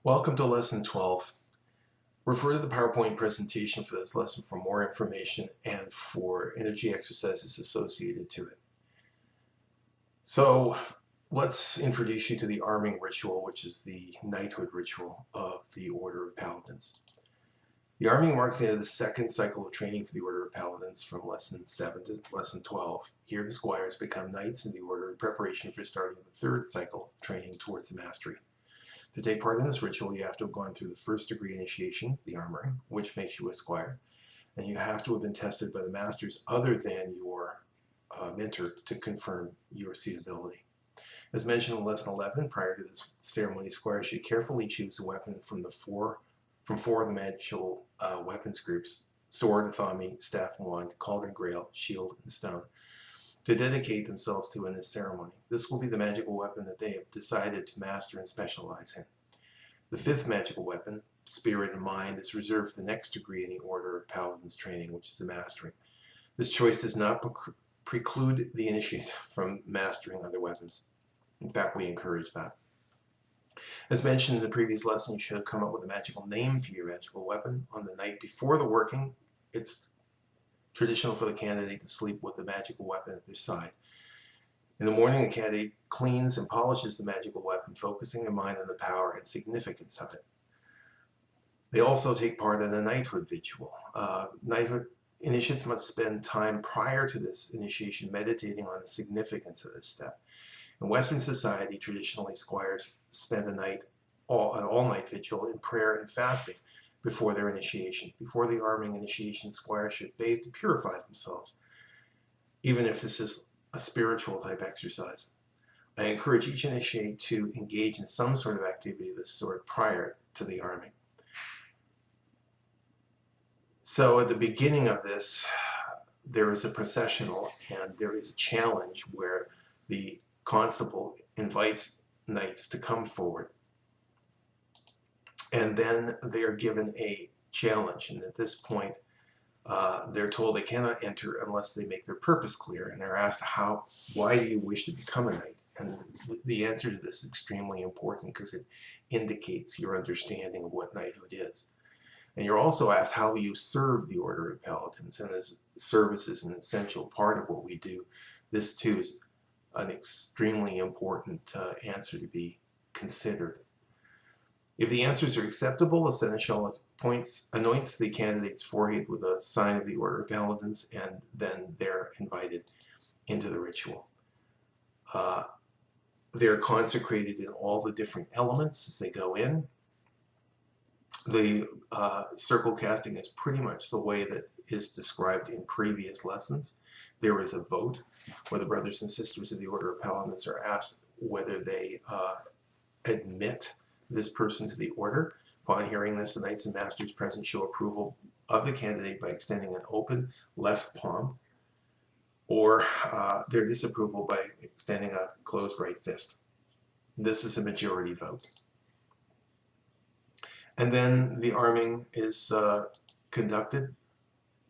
Welcome to Lesson 12. Refer to the PowerPoint presentation for this lesson for more information and for energy exercises associated to it. So let's introduce you to the arming ritual, which is the knighthood ritual of the Order of Paladins. The arming marks the end of the second cycle of training for the Order of Paladins from Lesson 7 to Lesson 12. Here the squires become knights in the order in preparation for starting the third cycle of training towards the mastery. To take part in this ritual, you have to have gone through the first degree initiation, the armoring, which makes you a squire, and you have to have been tested by the masters other than your mentor to confirm your suitability. As mentioned in Lesson 11, prior to this ceremony, squires should carefully choose a weapon from four of the magical weapons groups: sword, athame, staff and wand, cauldron, grail, shield, and stone, to dedicate themselves to in this ceremony. This will be the magical weapon that they have decided to master and specialize in. The fifth magical weapon, spirit and mind, is reserved for the next degree in the Order of Paladins training, which is the mastering. This choice does not preclude the initiate from mastering other weapons. In fact, we encourage that. As mentioned in the previous lesson, you should have come up with a magical name for your magical weapon. On the night before the working, it's traditional for the candidate to sleep with the magical weapon at their side. In the morning, the candidate cleans and polishes the magical weapon, focusing their mind on the power and significance of it. They also take part in a knighthood ritual. Knighthood initiates must spend time prior to this initiation meditating on the significance of this step. In Western society, traditionally, squires spend an all-night vigil in prayer and fasting before their initiation. Before the arming initiation, squires should bathe to purify themselves, even if this is a spiritual type exercise. I encourage each initiate to engage in some sort of activity of this sort prior to the arming. So at the beginning of this, there is a processional and there is a challenge where the constable invites knights to come forward. And then they are given a challenge, and at this point they're told they cannot enter unless they make their purpose clear, and they're asked, why do you wish to become a knight? And the answer to this is extremely important because it indicates your understanding of what knighthood is. And you're also asked, how will you serve the Order of Paladins? And as service is an essential part of what we do, this too is an extremely important answer to be considered. If the answers are acceptable, the seneschal anoints the candidate's forehead with a sign of the Order of Paladins, and then they're invited into the ritual. They're consecrated in all the different elements as they go in. The circle casting is pretty much the way that is described in previous lessons. There is a vote where the brothers and sisters of the Order of Paladins are asked whether they admit this person to the order. Upon hearing this, the knights and masters present show approval of the candidate by extending an open left palm, or their disapproval by extending a closed right fist. This is a majority vote. And then the arming is conducted.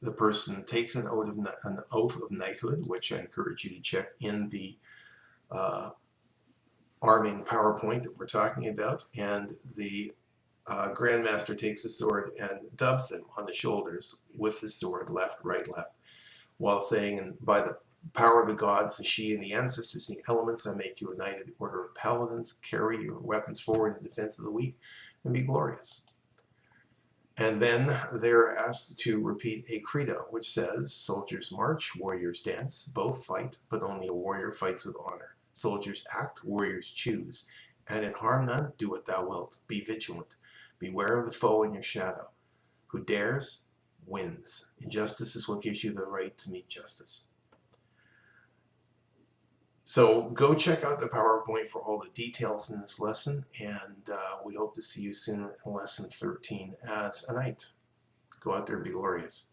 The person takes an oath of knighthood, which I encourage you to check in the arming PowerPoint that we're talking about, and the Grandmaster takes the sword and dubs them on the shoulders with the sword, left, right, left, while saying, and by the power of the gods, the she and the ancestors and the elements, I make you a knight of the Order of Paladins. Carry your weapons forward in defense of the weak and be glorious. And then they're asked to repeat a credo, which says, soldiers march, warriors dance, both fight, but only a warrior fights with honor. Soldiers act, warriors choose, and in harm none, do what thou wilt. Be vigilant. Beware of the foe in your shadow. Who dares, wins. Injustice is what gives you the right to meet justice. So go check out the PowerPoint for all the details in this lesson, and we hope to see you soon in Lesson 13 as a knight. Go out there and be glorious.